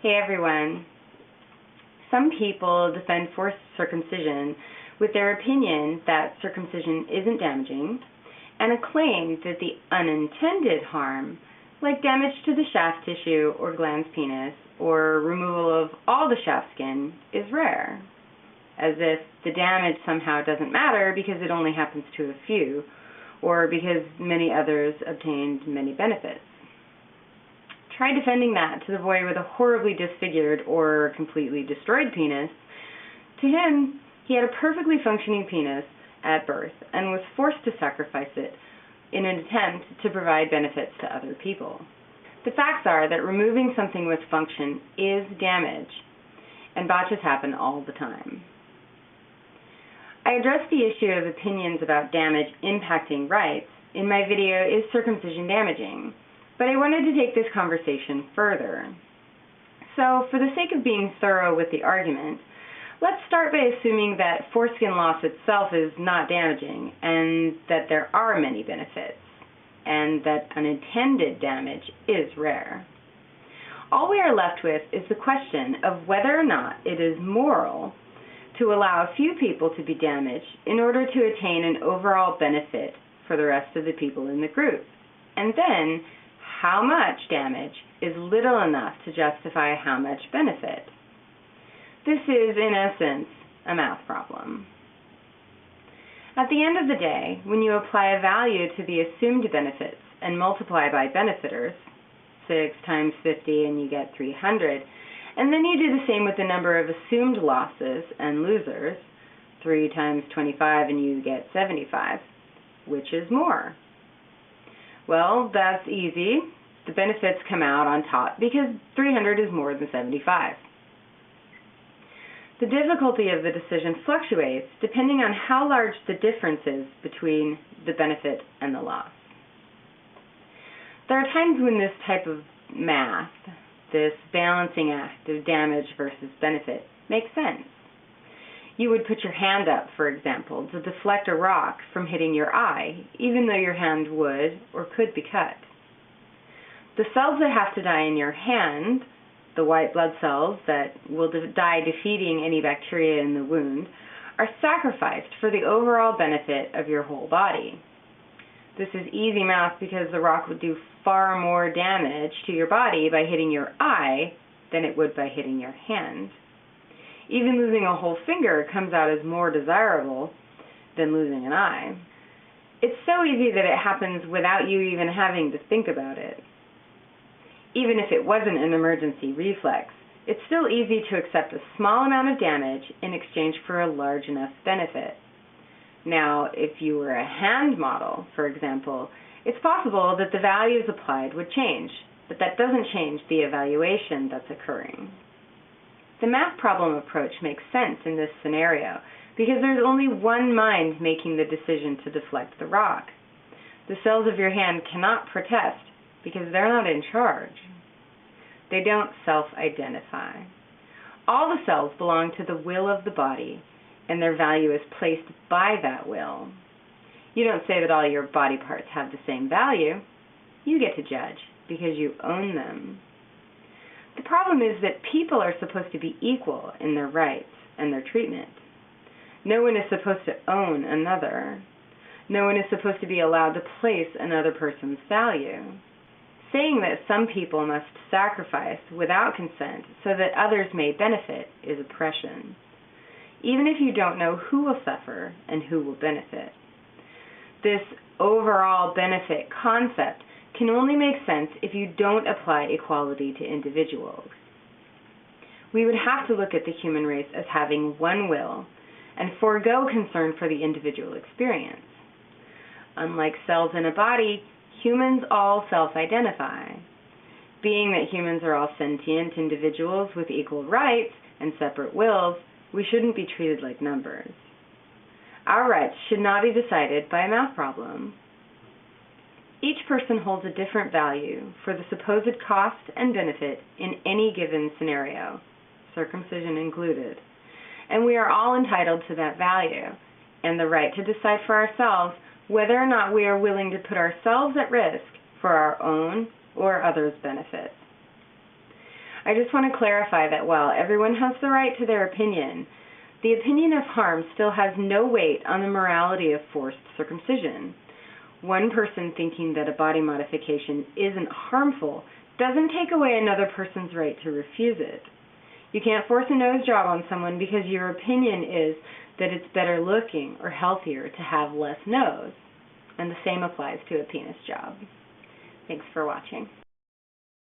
Hey everyone. Some people defend forced circumcision with their opinion that circumcision isn't damaging and a claim that the unintended harm, like damage to the shaft tissue or glans penis or removal of all the shaft skin, is rare, as if the damage somehow doesn't matter because it only happens to a few, or because many others obtained many benefits. Try defending that to the boy with a horribly disfigured or completely destroyed penis. To him, he had a perfectly functioning penis at birth and was forced to sacrifice it in an attempt to provide benefits to other people. The facts are that removing something with function is damage, and botches happen all the time. I addressed the issue of opinions about damage impacting rights in my video, Is Circumcision Damaging? But I wanted to take this conversation further. So, for the sake of being thorough with the argument, let's start by assuming that foreskin loss itself is not damaging, and that there are many benefits, and that unintended damage is rare. All we are left with is the question of whether or not it is moral to allow a few people to be damaged in order to attain an overall benefit for the rest of the people in the group, and then how much damage is little enough to justify how much benefit. This is, in essence, a math problem. At the end of the day, when you apply a value to the assumed benefits and multiply by benefiters, 6 times 50 and you get 300, and then you do the same with the number of assumed losses and losers, 3 times 25 and you get 75, which is more? Well, that's easy. The benefits come out on top because 300 is more than 75. The difficulty of the decision fluctuates depending on how large the difference is between the benefit and the loss. There are times when this type of math, this balancing act of damage versus benefit, makes sense. You would put your hand up, for example, to deflect a rock from hitting your eye, even though your hand would or could be cut. The cells that have to die in your hand, the white blood cells that will die defeating any bacteria in the wound, are sacrificed for the overall benefit of your whole body. This is easy math because the rock would do far more damage to your body by hitting your eye than it would by hitting your hand. Even losing a whole finger comes out as more desirable than losing an eye. It's so easy that it happens without you even having to think about it. Even if it wasn't an emergency reflex, it's still easy to accept a small amount of damage in exchange for a large enough benefit. Now, if you were a hand model, for example, it's possible that the values applied would change, but that doesn't change the evaluation that's occurring. The math problem approach makes sense in this scenario because there's only one mind making the decision to deflect the rock. The cells of your hand cannot protest because they're not in charge. They don't self-identify. All the cells belong to the will of the body, and their value is placed by that will. You don't say that all your body parts have the same value. You get to judge because you own them. The problem is that people are supposed to be equal in their rights and their treatment. No one is supposed to own another. No one is supposed to be allowed to place another person's value. Saying that some people must sacrifice without consent so that others may benefit is oppression, even if you don't know who will suffer and who will benefit. This overall benefit concept can only make sense if you don't apply equality to individuals. We would have to look at the human race as having one will and forego concern for the individual experience. Unlike cells in a body, humans all self-identify. Being that humans are all sentient individuals with equal rights and separate wills, we shouldn't be treated like numbers. Our rights should not be decided by a math problem. Each person holds a different value for the supposed cost and benefit in any given scenario, circumcision included, and we are all entitled to that value and the right to decide for ourselves whether or not we are willing to put ourselves at risk for our own or others' benefit. I just want to clarify that while everyone has the right to their opinion, the opinion of harm still has no weight on the morality of forced circumcision. One person thinking that a body modification isn't harmful doesn't take away another person's right to refuse it. You can't force a nose job on someone because your opinion is that it's better looking or healthier to have less nose. And the same applies to a penis job. Thanks for watching.